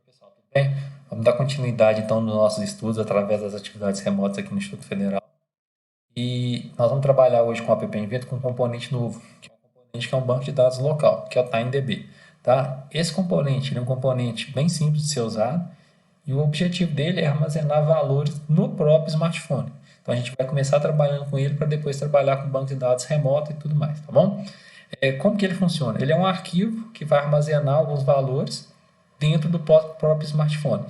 Pessoal, tudo bem? Vamos dar continuidade então nos nossos estudos através das atividades remotas aqui no Instituto Federal. E nós vamos trabalhar hoje com o App Invento com um componente novo, que é um componente que é um banco de dados local, que é o TimeDB. Tá? Esse componente ele é um componente bem simples de ser usado e o objetivo dele é armazenar valores no próprio smartphone. Então a gente vai começar trabalhando com ele para depois trabalhar com banco de dados remoto e tudo mais, tá bom? Como que ele funciona? Ele é um arquivo que vai armazenar alguns valores dentro do próprio smartphone.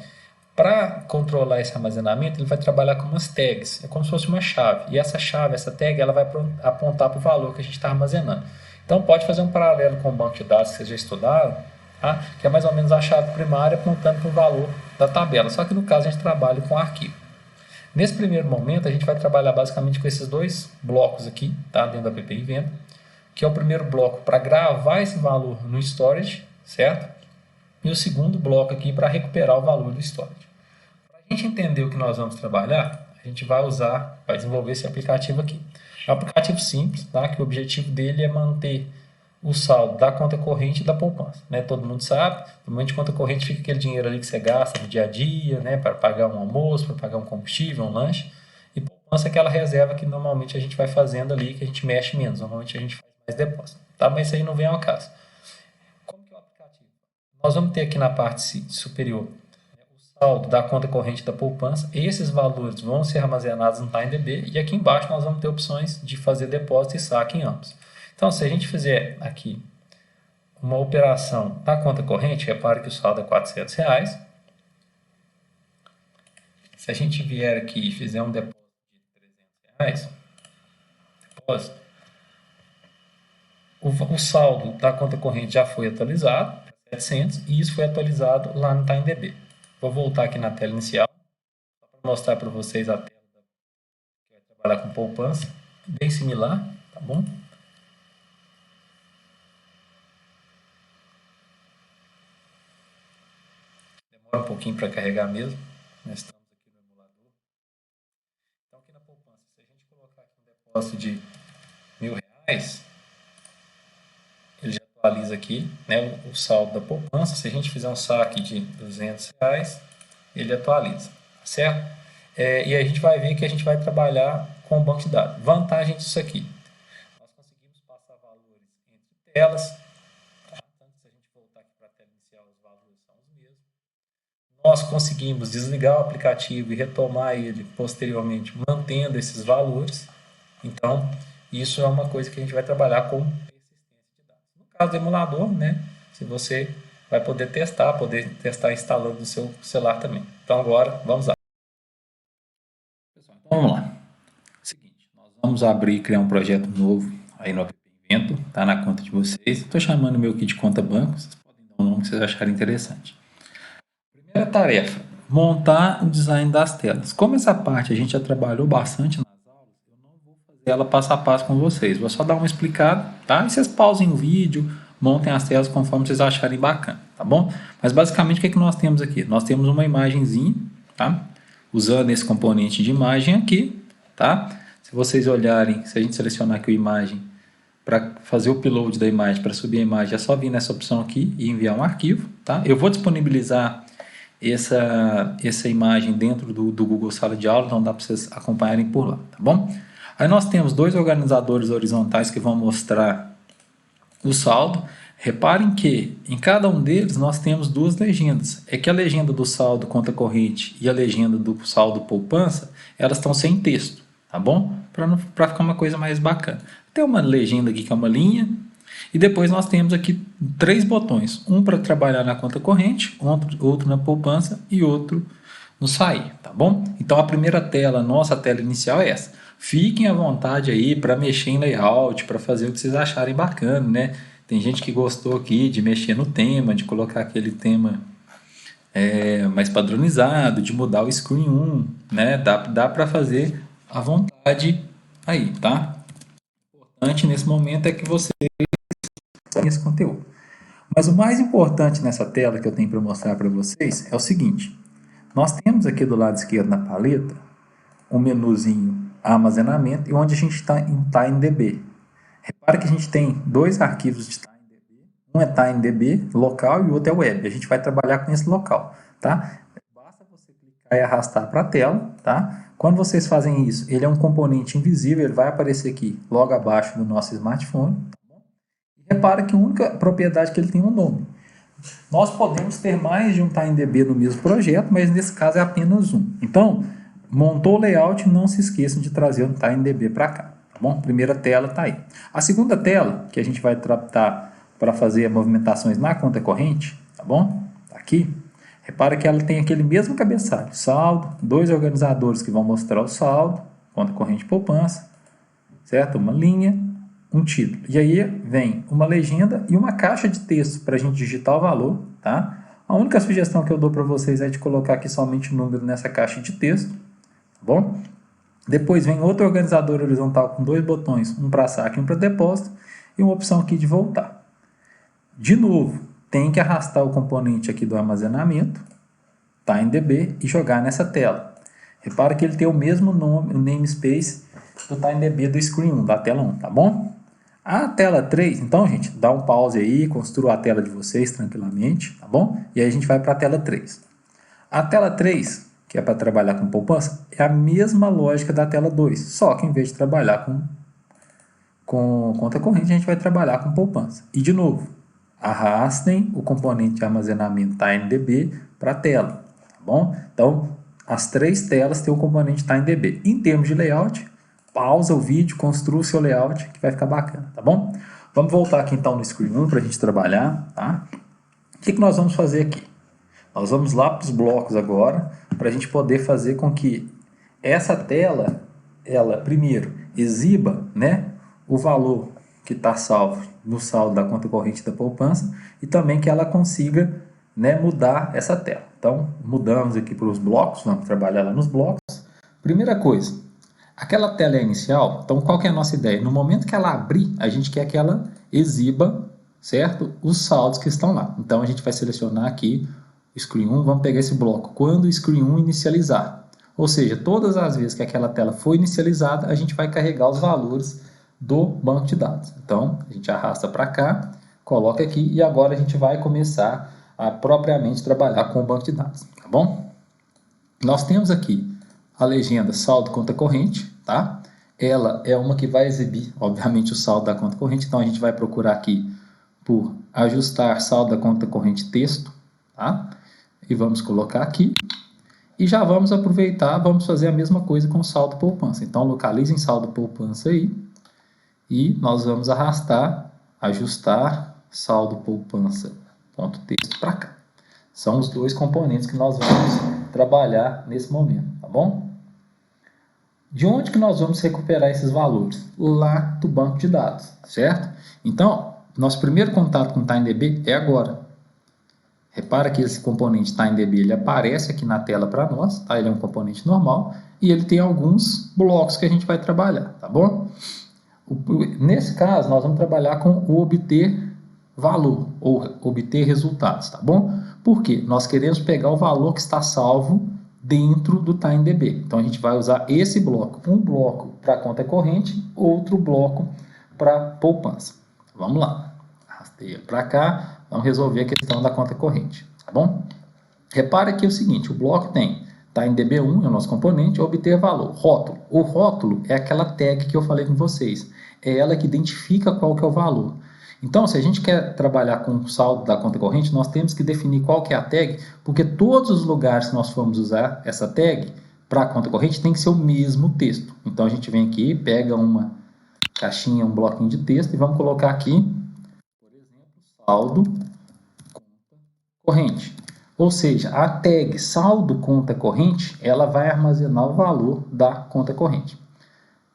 Para controlar esse armazenamento, ele vai trabalhar com umas tags, é como se fosse uma chave. E essa chave, essa tag, ela vai apontar para o valor que a gente está armazenando. Então pode fazer um paralelo com o banco de dados que vocês já estudaram, tá? Que é mais ou menos a chave primária apontando para o valor da tabela. Só que no caso a gente trabalha com arquivo. Nesse primeiro momento a gente vai trabalhar basicamente com esses dois blocos aqui, tá? Dentro da App Invento, que é o primeiro bloco para gravar esse valor no storage, certo? E o segundo bloco aqui para recuperar o valor do storage. Para a gente entender o que nós vamos trabalhar, a gente vai desenvolver esse aplicativo aqui. É um aplicativo simples, tá? Que o objetivo dele é manter o saldo da conta corrente e da poupança. Né? Todo mundo sabe, normalmente conta corrente fica aquele dinheiro ali que você gasta no dia a dia, né? Para pagar um almoço, para pagar um combustível, um lanche. E poupança é aquela reserva que normalmente a gente vai fazendo ali, que a gente mexe menos. Normalmente a gente faz mais depósito. Tá? Mas isso aí não vem ao caso. Como que é o aplicativo? Nós vamos ter aqui na parte superior o saldo da conta corrente da poupança. Esses valores vão ser armazenados no TimeDB e aqui embaixo nós vamos ter opções de fazer depósito e saque em ambos. Então, se a gente fizer aqui uma operação da conta corrente, repare que o saldo é R$400. Se a gente vier aqui e fizer um depósito de R$300, o saldo da conta corrente já foi atualizado para 700 e isso foi atualizado lá no TimeDB. Vou voltar aqui na tela inicial para mostrar para vocês a tela que vai trabalhar com poupança, bem similar, tá bom? Demora um pouquinho para carregar mesmo. Nós estamos aqui no emulador. Então aqui na poupança, se a gente colocar aqui um depósito de R$1.000, ele já atualiza aqui, né, o saldo da poupança. Se a gente fizer um saque de R$200, ele atualiza, certo? E a gente vai ver que a gente vai trabalhar com o banco de dados. Vantagem disso aqui, nós conseguimos passar valores entre telas, tá? Tanto se a gente voltar aqui para a tela inicial, os valores são os mesmos. Nós conseguimos desligar o aplicativo e retomar ele posteriormente, mantendo esses valores. Então, isso é uma coisa que a gente vai trabalhar com caso do emulador, né? Se você vai poder testar instalando no seu celular também. Então agora, vamos lá. Pessoal, então vamos lá. Seguinte, nós vamos abrir e criar um projeto novo aí no App Invento, tá na conta de vocês. Estou chamando o meu aqui de conta banco, vocês podem dar um nome que vocês acharem interessante. Primeira tarefa, montar o design das telas. Como essa parte a gente já trabalhou bastante nas aulas, eu não vou fazer ela passo a passo com vocês. Vou só dar uma explicada, tá? E vocês pausem o vídeo, montem as telas conforme vocês acharem bacana, tá bom? Mas basicamente o que é que nós temos aqui? Nós temos uma imagenzinha, tá? Usando esse componente de imagem aqui, tá? Se vocês olharem, se a gente selecionar aqui a imagem, para fazer o upload da imagem, para subir a imagem, é só vir nessa opção aqui e enviar um arquivo, tá? Eu vou disponibilizar essa imagem dentro do Google Sala de Aula, então dá para vocês acompanharem por lá, tá bom? Aí nós temos dois organizadores horizontais que vão mostrar o saldo. Reparem que em cada um deles nós temos duas legendas. É que a legenda do saldo conta corrente e a legenda do saldo poupança, elas estão sem texto, tá bom? Para ficar uma coisa mais bacana. Tem uma legenda aqui que é uma linha, e depois nós temos aqui três botões. Um para trabalhar na conta corrente, outro na poupança e outro no sair, tá bom? Então a primeira tela, nossa tela inicial é essa. Fiquem à vontade aí para mexer em layout, para fazer o que vocês acharem bacana, né? Tem gente que gostou aqui de mexer no tema, de colocar aquele tema mais padronizado, de mudar o screen 1, né? Dá para fazer à vontade aí, tá? O importante nesse momento é que você esse conteúdo. Mas o mais importante nessa tela que eu tenho para mostrar para vocês é o seguinte. Nós temos aqui do lado esquerdo na paleta um menuzinho armazenamento e onde a gente está em TimeDB. Repara que a gente tem dois arquivos de TimeDB, Um é TimeDB local e o outro é web. A gente vai trabalhar com esse local, tá? Basta você clicar e arrastar para a tela, tá? Quando vocês fazem isso, ele é um componente invisível, ele vai aparecer aqui logo abaixo do nosso smartphone. Tá bom? E repara que a única propriedade que ele tem é um nome. Nós podemos ter mais de um TimeDB no mesmo projeto, mas nesse caso é apenas um. Então, montou o layout, não se esqueçam de trazer um TimeDB para cá. Tá bom? Primeira tela está aí. A segunda tela, que a gente vai tratar para fazer movimentações na conta corrente, tá bom? Tá aqui. Repara que ela tem aquele mesmo cabeçalho, saldo, dois organizadores que vão mostrar o saldo, conta corrente poupança, certo? Uma linha, um título. E aí vem uma legenda e uma caixa de texto para a gente digitar o valor, tá? A única sugestão que eu dou para vocês é de colocar aqui somente o número nessa caixa de texto, tá bom? Depois vem outro organizador horizontal com dois botões, um para saque e um para depósito, e uma opção aqui de voltar. De novo, tem que arrastar o componente aqui do armazenamento, TimeDB, e jogar nessa tela. Repara que ele tem o mesmo nome, o namespace do TimeDB do Screen 1, da tela 1, tá bom? A tela 3, então, gente, dá um pause aí, construa a tela de vocês tranquilamente, tá bom? E aí a gente vai para a tela 3. A tela 3, que é para trabalhar com poupança, é a mesma lógica da tela 2, só que em vez de trabalhar com conta corrente, a gente vai trabalhar com poupança. E, de novo, arrastem o componente de armazenamento TimeDB para a tela, tá bom? Então, as três telas têm o componente TimeDB. Em termos de layout, pausa o vídeo, construa o seu layout, que vai ficar bacana, tá bom? Vamos voltar aqui então no Screen 1 para a gente trabalhar, tá? O que nós vamos fazer aqui? Nós vamos lá para os blocos agora, para a gente poder fazer com que essa tela, ela primeiro exiba, né, o valor que está salvo no saldo da conta corrente da poupança e também que ela consiga, né, mudar essa tela. Então, mudamos aqui para os blocos, vamos trabalhar lá nos blocos. Primeira coisa, aquela tela é inicial, então qual que é a nossa ideia? No momento que ela abrir, a gente quer que ela exiba, certo? Os saldos que estão lá. Então, a gente vai selecionar aqui Screen 1, vamos pegar esse bloco, quando o Screen 1 inicializar. Ou seja, todas as vezes que aquela tela for inicializada, a gente vai carregar os valores do banco de dados. Então, a gente arrasta para cá, coloca aqui e agora a gente vai começar a propriamente trabalhar com o banco de dados, tá bom? Nós temos aqui a legenda saldo conta corrente, tá? Ela é uma que vai exibir, obviamente, o saldo da conta corrente, então a gente vai procurar aqui por ajustar saldo da conta corrente texto, tá? E vamos colocar aqui. E já vamos aproveitar, vamos fazer a mesma coisa com o saldo poupança. Então, localizem saldo poupança aí. E nós vamos arrastar, ajustar saldo poupança ponto texto para cá. São os dois componentes que nós vamos trabalhar nesse momento, tá bom? De onde que nós vamos recuperar esses valores? Lá do banco de dados, certo? Então, nosso primeiro contato com o TimeDB é agora. Repara que esse componente TimeDB ele aparece aqui na tela para nós, tá? Ele é um componente normal e ele tem alguns blocos que a gente vai trabalhar, tá bom? Nesse caso, nós vamos trabalhar com o obter valor ou obter resultados, tá bom? Por quê? Nós queremos pegar o valor que está salvo dentro do TimeDB. Então, a gente vai usar esse bloco. Um bloco para conta corrente, outro bloco para poupança. Vamos lá. Arrastei para cá. Vamos resolver a questão da conta corrente, tá bom? Repare aqui o seguinte, o bloco tem TimeDB1, é o nosso componente, obter valor, rótulo. O rótulo é aquela tag que eu falei com vocês. É ela que identifica qual que é o valor. Então, se a gente quer trabalhar com o saldo da conta corrente, nós temos que definir qual que é a tag, porque todos os lugares que nós formos usar essa tag para a conta corrente tem que ser o mesmo texto. Então, a gente vem aqui, pega uma caixinha, um bloquinho de texto e vamos colocar aqui, por exemplo, saldo conta corrente. Ou seja, a tag saldo conta corrente, ela vai armazenar o valor da conta corrente.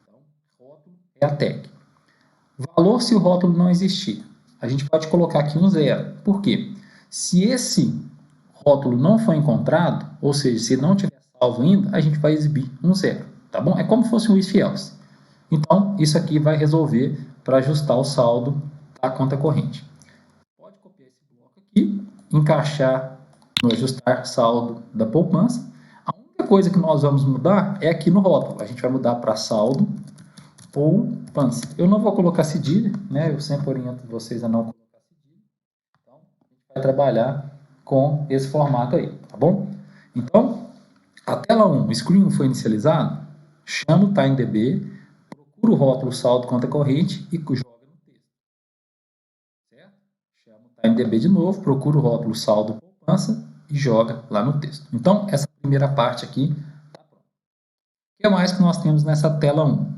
Então, rótulo é a tag. Valor se o rótulo não existir. A gente pode colocar aqui um zero. Por quê? Se esse rótulo não for encontrado, ou seja, se não tiver salvo ainda, a gente vai exibir um zero. Tá bom? É como se fosse um if else. Então, isso aqui vai resolver para ajustar o saldo da conta corrente. Pode copiar esse bloco aqui, encaixar no ajustar saldo da poupança. A única coisa que nós vamos mudar é aqui no rótulo. A gente vai mudar para saldo poupança. Eu não vou colocar cedilha, né? Eu sempre oriento vocês a não colocar cedilha. vai trabalhar com esse formato aí, tá bom? Então, a tela 1, o screen 1 foi inicializado, chama o TimeDB, procura o rótulo saldo conta corrente e joga no texto. Certo? Chama o TimeDB de novo, procura o rótulo saldo poupança e joga lá no texto. Então, essa primeira parte aqui está pronta. O que mais que nós temos nessa tela 1?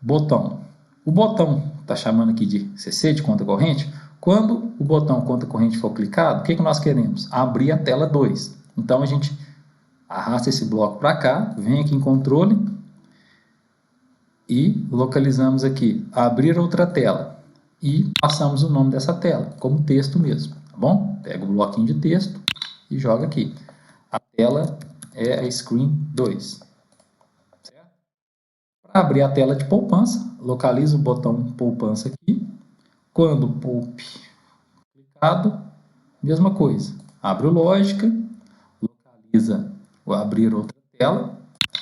Botão. O botão está chamando aqui de CC, de conta corrente. Quando o botão conta corrente for clicado, o que nós queremos? Abrir a tela 2. Então, a gente arrasta esse bloco para cá, vem aqui em controle e localizamos aqui, abrir outra tela. E passamos o nome dessa tela, como texto mesmo, tá bom? Pega o bloquinho de texto e joga aqui. A tela é a Screen 2. Para abrir a tela de poupança, localiza o botão poupança aqui. Quando poupe clicado, mesma coisa. Abre o lógica, localiza o abrir outra tela,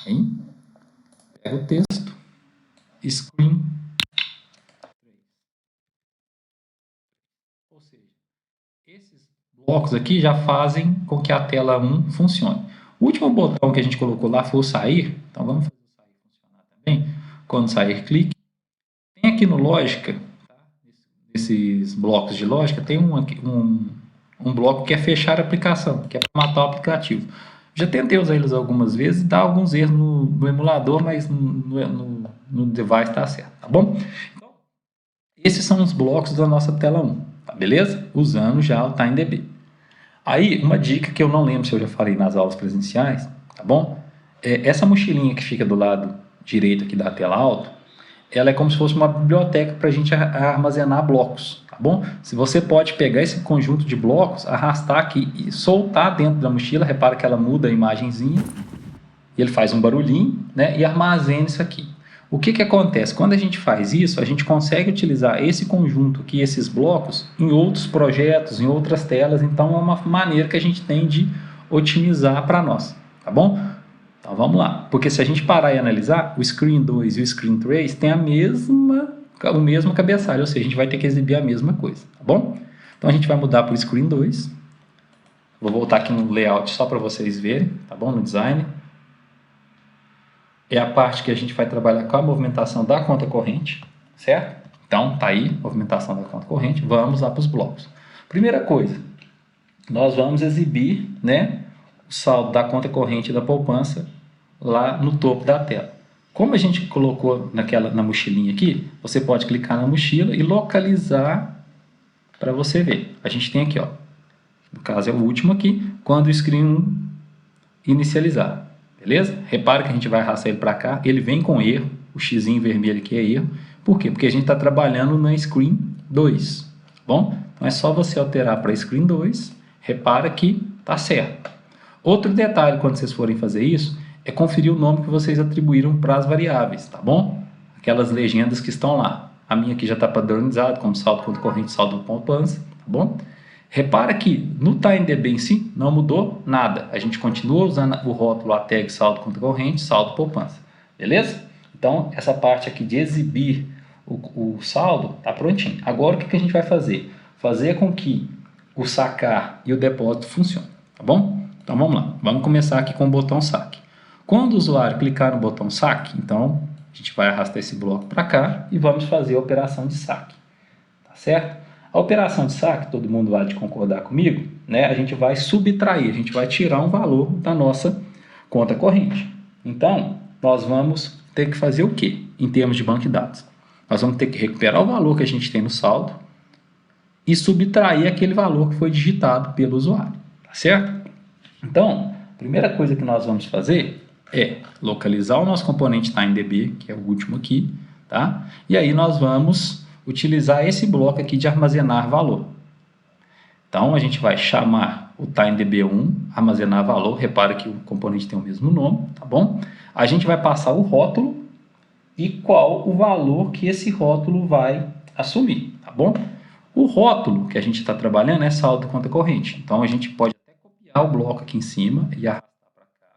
hein? Pega o texto, Screen 3. Ou seja, esses blocos aqui já fazem com que a tela 1 funcione. O último botão que a gente colocou lá foi o sair, então vamos fazer o sair funcionar também. Quando sair, clique. Tem aqui no lógica, tá? Nesses blocos de lógica, tem um bloco que é fechar a aplicação, que é para matar o aplicativo. Já tentei usar eles algumas vezes, dá alguns erros no emulador, mas no device está certo, tá bom? Então, esses são os blocos da nossa tela 1, tá beleza? Usando já o TimeDB. Aí, uma dica que eu não lembro se eu já falei nas aulas presenciais, tá bom? Essa mochilinha que fica do lado direito aqui da tela alta, ela é como se fosse uma biblioteca para a gente armazenar blocos, tá bom? Se você pode pegar esse conjunto de blocos, arrastar aqui e soltar dentro da mochila, repara que ela muda a imagenzinha, e ele faz um barulhinho, né? E armazena isso aqui. O que acontece? Quando a gente faz isso, a gente consegue utilizar esse conjunto aqui, esses blocos, em outros projetos, em outras telas, então é uma maneira que a gente tem de otimizar para nós, tá bom? Então vamos lá, porque se a gente parar e analisar, o Screen 2 e o Screen 3 têm o mesmo cabeçalho, ou seja, a gente vai ter que exibir a mesma coisa, tá bom? Então a gente vai mudar para o Screen 2, vou voltar aqui no layout só para vocês verem, tá bom? No design. É a parte que a gente vai trabalhar com a movimentação da conta corrente, certo? Então tá aí, movimentação da conta corrente, vamos lá para os blocos. Primeira coisa, nós vamos exibir, né, o saldo da conta corrente da poupança lá no topo da tela. Como a gente colocou na mochilinha aqui, você pode clicar na mochila e localizar para você ver. A gente tem aqui, ó, no caso é o último aqui, quando o screen inicializar, beleza? Repara que a gente vai arrastar ele para cá, ele vem com erro, o x vermelho aqui é erro. Por quê? Porque a gente está trabalhando na screen 2, tá bom? Então é só você alterar para screen 2, repara que tá certo. Outro detalhe quando vocês forem fazer isso é conferir o nome que vocês atribuíram para as variáveis, tá bom? Aquelas legendas que estão lá. A minha aqui já está padronizada, como saldo conta corrente, saldo poupança, tá bom? Repara que no TimeDB em si não mudou nada. A gente continua usando o rótulo a tag saldo conta corrente, saldo poupança, beleza? Então essa parte aqui de exibir o saldo está prontinho. Agora o que a gente vai fazer? Fazer com que o sacar e o depósito funcionem, tá bom? Então vamos lá, vamos começar aqui com o botão saque. Quando o usuário clicar no botão saque, então a gente vai arrastar esse bloco para cá e vamos fazer a operação de saque, tá certo? A operação de saque, todo mundo vai concordar comigo, né? A gente vai subtrair, a gente vai tirar um valor da nossa conta corrente. Então, nós vamos ter que fazer o quê? Em termos de banco de dados. Nós vamos ter que recuperar o valor que a gente tem no saldo e subtrair aquele valor que foi digitado pelo usuário, tá certo? Então, a primeira coisa que nós vamos fazer é localizar o nosso componente TimeDB, que é o último aqui, tá? E aí nós vamos utilizar esse bloco aqui de armazenar valor. Então, a gente vai chamar o TimeDB1, armazenar valor, repara que o componente tem o mesmo nome, tá bom? A gente vai passar o rótulo e qual o valor que esse rótulo vai assumir, tá bom? O rótulo que a gente está trabalhando é saldo conta corrente, então a gente pode até copiar o bloco aqui em cima e arrastar para cá,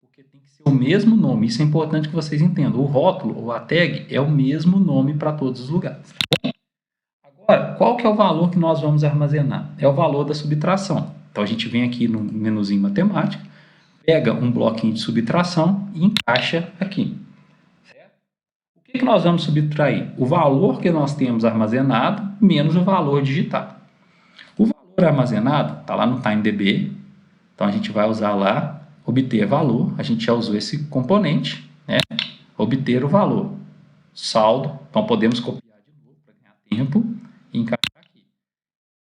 porque tem que ser o mesmo nome, isso é importante que vocês entendam, o rótulo ou a tag é o mesmo nome para todos os lugares, tá bom? Agora, Agora, qual que é o valor que nós vamos armazenar? É o valor da subtração. Então, a gente vem aqui no menuzinho matemática, pega um bloquinho de subtração e encaixa aqui. Certo? O que nós vamos subtrair? O valor que nós temos armazenado menos o valor digitado. O valor armazenado está lá no TimeDB. Então, a gente vai usar lá, obter valor. A gente já usou esse componente, né? Obter o valor. Saldo. Então, podemos copiar de novo para ganhar tempo e encaixar aqui.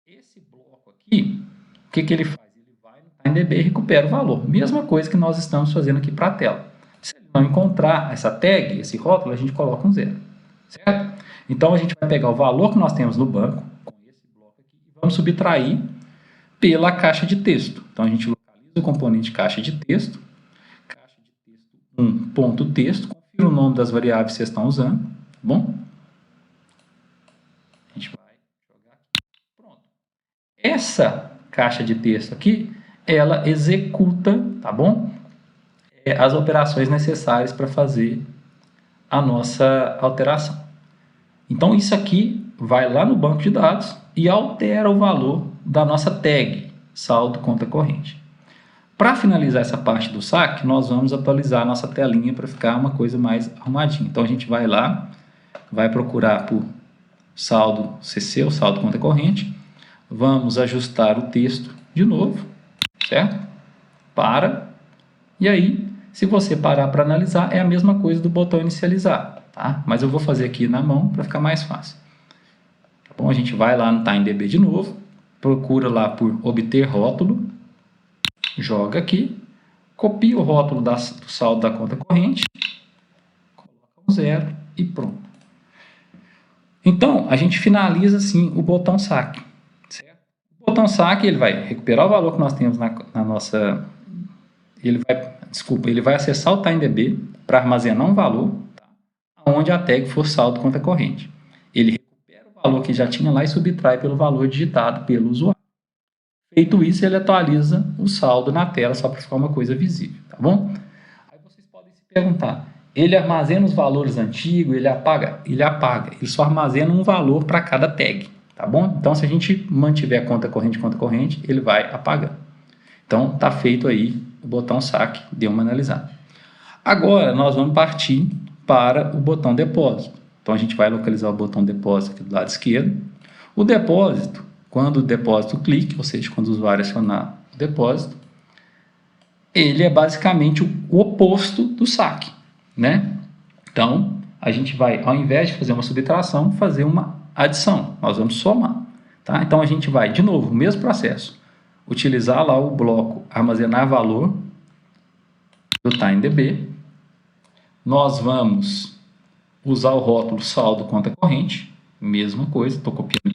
Esse bloco aqui, o que ele faz? Ele vai no TimeDB e recupera o valor. Mesma coisa que nós estamos fazendo aqui para a tela. Se ele não encontrar essa tag, esse rótulo, a gente coloca um 0. Certo? Então, a gente vai pegar o valor que nós temos no banco, com esse bloco aqui, e vamos subtrair pela caixa de texto. Então, a gente localiza o componente caixa de texto 1.texto, confira o nome das variáveis que vocês estão usando, tá bom? A gente vai jogar aqui. Pronto. Essa caixa de texto aqui, ela executa, tá bom? As operações necessárias para fazer a nossa alteração. Então, isso aqui vai lá no banco de dados e altera o valor da nossa tag, saldo conta corrente. Para finalizar essa parte do saque, nós vamos atualizar a nossa telinha para ficar uma coisa mais arrumadinha. Então, a gente vai lá, vai procurar por saldo CC, o saldo conta corrente. Vamos ajustar o texto de novo, certo? E aí, se você parar para analisar, é a mesma coisa do botão inicializar, tá? Mas eu vou fazer aqui na mão para ficar mais fácil. Tá bom? A gente vai lá no TimeDB de novo, procura lá por obter rótulo, joga aqui, copia o rótulo do saldo da conta corrente, coloca um 0 e pronto. Então, a gente finaliza assim o botão saque. Certo? O botão saque ele vai recuperar o valor que nós temos na nossa... Ele vai acessar o TimeDB para armazenar um valor, tá? Onde a tag for saldo conta corrente. Ele recupera o valor que já tinha lá e subtrai pelo valor digitado pelo usuário. Feito isso, ele atualiza o saldo na tela só para ficar uma coisa visível, tá bom? Aí vocês podem se perguntar, ele armazena os valores antigos, ele apaga? Ele apaga, ele só armazena um valor para cada tag, tá bom? Então, se a gente mantiver conta corrente, ele vai apagar. Então, tá feito aí o botão saque, deu uma analisada. Agora, nós vamos partir para o botão depósito. Então, a gente vai localizar o botão depósito aqui do lado esquerdo. O depósito, quando o depósito clique, ou seja, quando o usuário acionar o depósito, ele é basicamente o oposto do saque, né? Então, a gente vai, ao invés de fazer uma subtração, fazer uma adição. Nós vamos somar, tá? Então, a gente vai, de novo, o mesmo processo. Utilizar lá o bloco armazenar valor do TimeDB. Nós vamos usar o rótulo saldo conta corrente, mesma coisa, estou copiando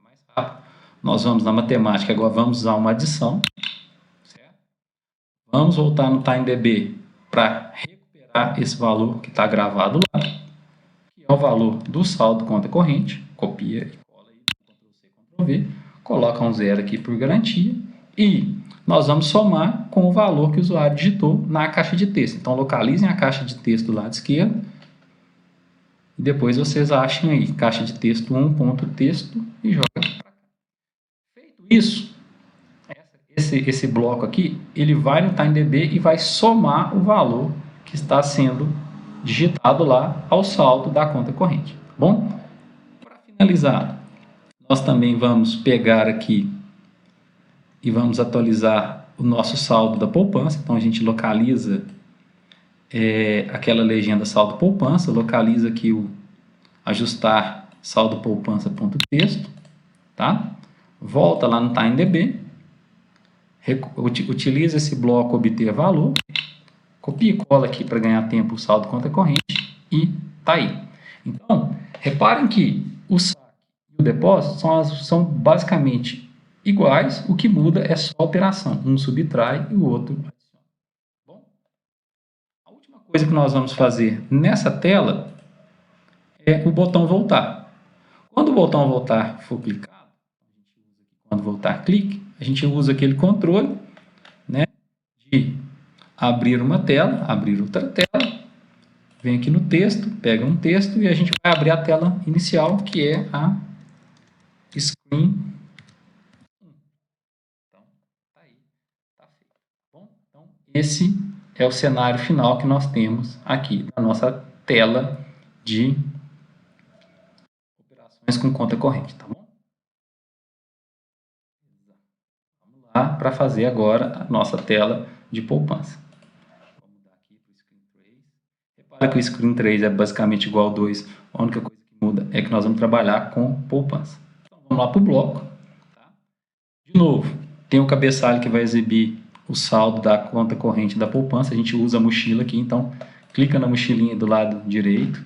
mais rápido. Nós vamos na matemática, agora vamos usar uma adição. Certo? Vamos voltar no TimeDB para recuperar esse valor que está gravado lá, que é o valor do saldo conta corrente. Copia e cola aí, Ctrl+C, Ctrl+V, coloca um 0 aqui por garantia e nós vamos somar com o valor que o usuário digitou na caixa de texto. Então, localizem a caixa de texto do lado esquerdo e depois vocês achem aí, caixa de texto 1.texto e joga para cá. Feito isso, esse bloco aqui, ele vai no TimeDB e vai somar o valor que está sendo digitado lá ao saldo da conta corrente. Tá bom? Para finalizar, nós também vamos pegar aqui e vamos atualizar o nosso saldo da poupança. Então, a gente localiza aquela legenda saldo poupança, localiza aqui o ajustar saldo poupança.texto, tá? Volta lá no TimeDB, utiliza esse bloco obter valor, copia e cola aqui para ganhar tempo o saldo conta corrente e tá aí. Então, reparem que o saque e o depósito são basicamente iguais, o que muda é só a operação, um subtrai e o outro adiciona. Bom, a última coisa que nós vamos fazer nessa tela é o botão voltar. Quando o botão voltar for clicado, quando voltar clique, a gente usa aquele controle, né, de abrir uma tela, abrir outra tela, vem aqui no texto, pega um texto e a gente vai abrir a tela inicial, que é a screen. Então, tá aí, tá feito. Bom, então, esse é o cenário final que nós temos aqui na nossa tela de operações com conta corrente, tá bom? Vamos lá para fazer agora a nossa tela de poupança. Vou mudar aqui para o Screen 3. Repara que o Screen 3 é basicamente igual ao 2. A única coisa que muda é que nós vamos trabalhar com poupança. Então, vamos lá para o bloco. Tá? De novo, tem o cabeçalho que vai exibir o saldo da conta corrente da poupança. A gente usa a mochila aqui, então clica na mochilinha do lado direito,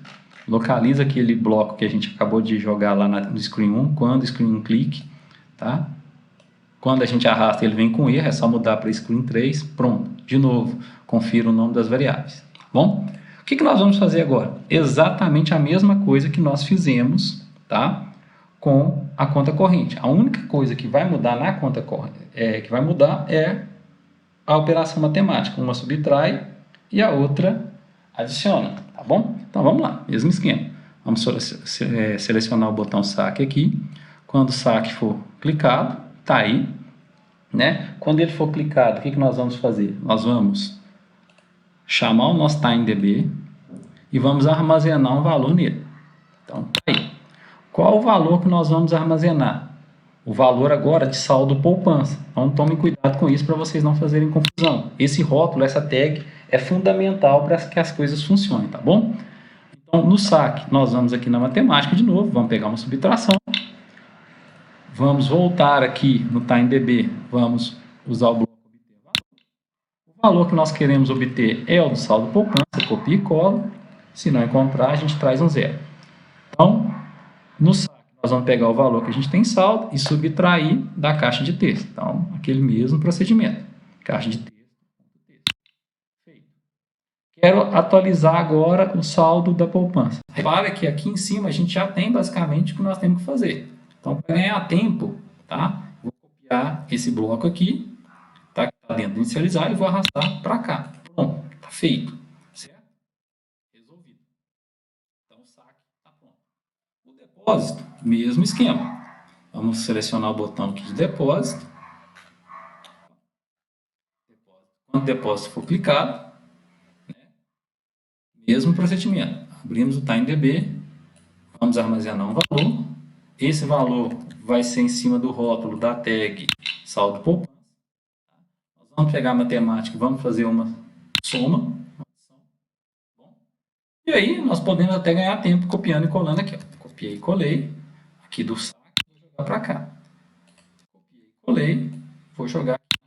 localiza aquele bloco que a gente acabou de jogar lá no Screen 1, quando o Screen 1 clique, tá? Quando a gente arrasta, ele vem com erro, é só mudar para Screen 3, pronto. De novo, confira o nome das variáveis. Bom, o que nós vamos fazer agora? Exatamente a mesma coisa que nós fizemos, tá? Com a conta corrente. A única coisa que vai mudar na conta corrente, é a operação matemática. Uma subtrai e a outra adiciona, tá bom? Então vamos lá, mesmo esquema. Vamos selecionar o botão saque aqui. Quando o saque for clicado, tá aí, né? Quando ele for clicado, o que nós vamos fazer? Nós vamos chamar o nosso TimeDB e vamos armazenar um valor nele. Então, tá aí. Qual o valor que nós vamos armazenar? O valor agora de saldo poupança. Então, tomem cuidado com isso para vocês não fazerem confusão. Esse rótulo, essa tag, é fundamental para que as coisas funcionem, tá bom? Então, no saque, nós vamos aqui na matemática de novo, vamos pegar uma subtração. Vamos voltar aqui no TimeDB, vamos usar o bloco obter valor. O valor que nós queremos obter é o do saldo poupança, copia e cola. Se não encontrar, a gente traz um zero. Então, no saque, nós vamos pegar o valor que a gente tem em saldo e subtrair da caixa de texto. Então, aquele mesmo procedimento. Caixa de texto. Feito. Quero atualizar agora o saldo da poupança. Repara que aqui em cima a gente já tem basicamente o que nós temos que fazer. Então, para ganhar tempo, tá? Vou copiar esse bloco aqui, tá? Que está dentro do inicializar, e vou arrastar para cá. Pronto, está feito. Certo? Resolvido. Então, o saque está pronto. O depósito, mesmo esquema. Vamos selecionar o botão aqui de depósito. Quando o depósito for clicado, né? Mesmo procedimento. Abrimos o TimeDB, vamos armazenar um valor. Esse valor vai ser em cima do rótulo da tag saldo poupança. Nós vamos pegar a matemática e vamos fazer uma soma. E aí nós podemos até ganhar tempo copiando e colando aqui. Ó. Copiei e colei. Aqui do saque, vou jogar para cá. Copiei e colei. Vou jogar aqui.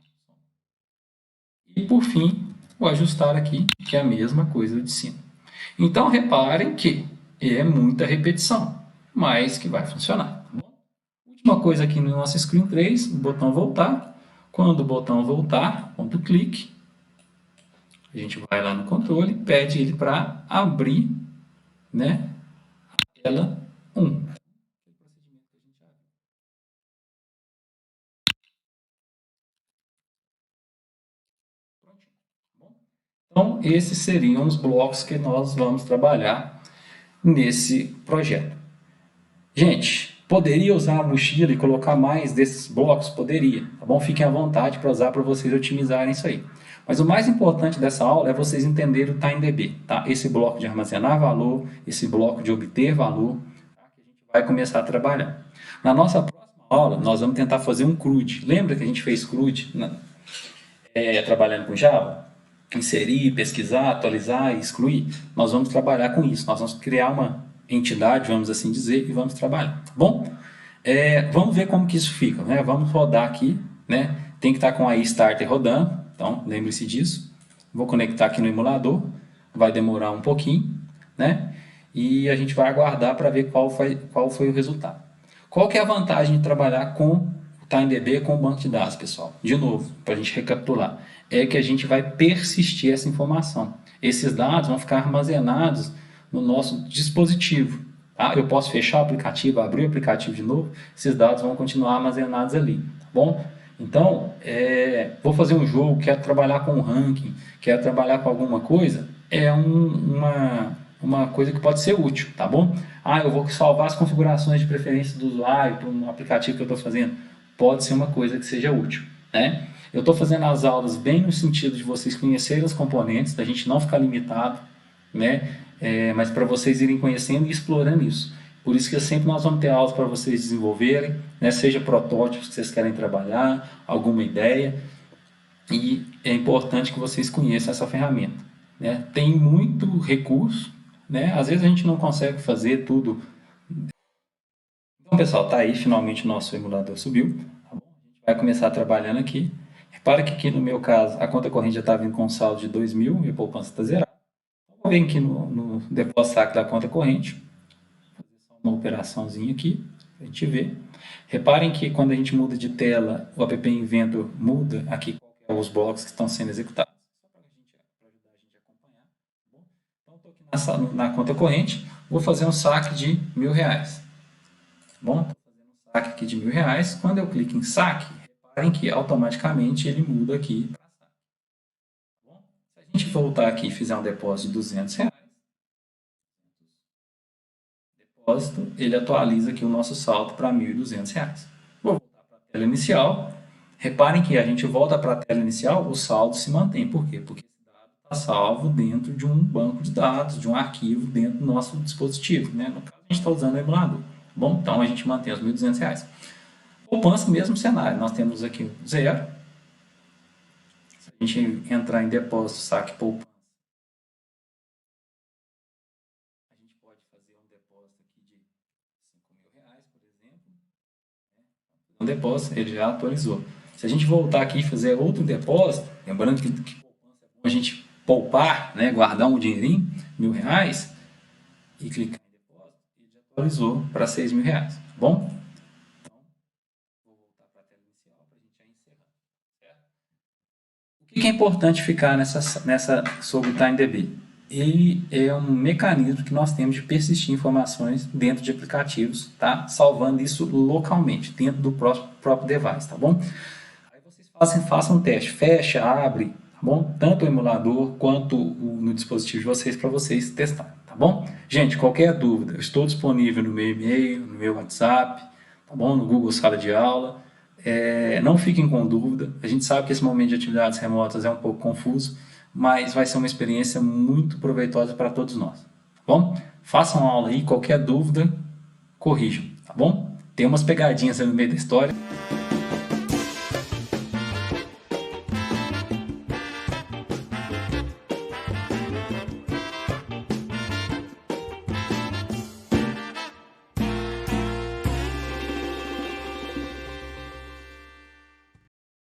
E por fim, vou ajustar aqui, que é a mesma coisa de cima. Então reparem que é muita repetição, mas que vai funcionar. Tá bom? Última coisa aqui no nosso Screen 3, o botão voltar. Quando o botão voltar, ponto clique, a gente vai lá no controle e pede ele para abrir, né, a tela 1. Então, esses seriam os blocos que nós vamos trabalhar nesse projeto. Gente, poderia usar a mochila e colocar mais desses blocos? Poderia, tá bom? Fiquem à vontade para usar para vocês otimizarem isso aí. Mas o mais importante dessa aula é vocês entenderem o TimeDB, tá? Esse bloco de armazenar valor, esse bloco de obter valor, tá? Que a gente vai começar a trabalhar. Na nossa próxima aula, nós vamos tentar fazer um CRUD. Lembra que a gente fez CRUD trabalhando com Java? Inserir, pesquisar, atualizar e excluir. Nós vamos trabalhar com isso. Nós vamos criar uma entidade, vamos assim dizer, e vamos trabalhar. Tá bom? Vamos ver como que isso fica. Né? Vamos rodar aqui. Né? Tem que estar com a iStarter rodando. Então, lembre-se disso. Vou conectar aqui no emulador. Vai demorar um pouquinho. Né? E a gente vai aguardar para ver qual foi o resultado. Qual que é a vantagem de trabalhar com o TimeDB com o banco de dados, pessoal? De novo, para a gente recapitular. É que a gente vai persistir essa informação. Esses dados vão ficar armazenados no nosso dispositivo. Tá? Eu posso fechar o aplicativo, abrir o aplicativo de novo, esses dados vão continuar armazenados ali. Tá bom? Então, vou fazer um jogo, quero trabalhar com um ranking, quero trabalhar com alguma coisa, é uma uma coisa que pode ser útil, tá bom? Ah, eu vou salvar as configurações de preferência do usuário para um aplicativo que eu estou fazendo. Pode ser uma coisa que seja útil, né? Eu estou fazendo as aulas bem no sentido de vocês conhecerem os componentes, da gente não ficar limitado, né? Mas para vocês irem conhecendo e explorando isso. Por isso que sempre nós vamos ter aulas para vocês desenvolverem, né? Seja protótipos que vocês querem trabalhar, alguma ideia, e é importante que vocês conheçam essa ferramenta, né? Tem muito recurso, né? Às vezes a gente não consegue fazer tudo. Então, pessoal, tá aí, finalmente o nosso emulador subiu. Tá bom? A gente vai começar trabalhando aqui. Repara que aqui no meu caso, a conta corrente já está vindo com um saldo de 2.000 e a poupança está zerada. Então, vou vir aqui no depósito saque da conta corrente, fazer só uma operaçãozinha aqui, para a gente ver. Reparem que quando a gente muda de tela, o app Invento muda aqui os blocos que estão sendo executados, só para ajudar a gente a acompanhar. Tá bom? Então, estou aqui na conta corrente, vou fazer um saque de R$1.000. Bom, estou fazendo um saque aqui de R$1.000. Quando eu clico em saque, reparem que automaticamente ele muda aqui para saque. Tá bom? Se a gente voltar aqui e fizer um depósito de R$200, depósito, ele atualiza aqui o nosso saldo para R$1.200. Vou voltar para a tela inicial. Reparem que a gente volta para a tela inicial, o saldo se mantém. Por quê? Porque esse dado está salvo dentro de um banco de dados, de um arquivo dentro do nosso dispositivo, né? No caso, a gente está usando o emulador. Bom, então a gente mantém os R$1.200. Poupança, mesmo cenário. Nós temos aqui o zero. Se a gente entrar em depósito, saque, poupança, a gente pode fazer um depósito aqui de R$5.000, por exemplo. Um depósito, ele já atualizou. Se a gente voltar aqui e fazer outro depósito, lembrando que poupança é bom a gente poupar, né, guardar um dinheirinho, R$1.000, e clicar em depósito, ele já atualizou para R$6.000, tá bom? Então, vou voltar para a tela inicial para a gente já encerrar. Certo? O que é importante ficar sobre o TimeDB? Ele é um mecanismo que nós temos de persistir informações dentro de aplicativos, tá? Salvando isso localmente, dentro do próprio device, tá bom? Aí vocês façam um teste, fecha, abre, tá bom? Tanto o emulador quanto no dispositivo de vocês para vocês testarem, tá bom? Gente, qualquer dúvida, eu estou disponível no meu e-mail, no meu WhatsApp, tá bom? No Google Sala de Aula. Não fiquem com dúvida, a gente sabe que esse momento de atividades remotas é um pouco confuso, mas vai ser uma experiência muito proveitosa para todos nós, tá bom? Façam aula aí, qualquer dúvida, corrijam, tá bom? Tem umas pegadinhas aí no meio da história.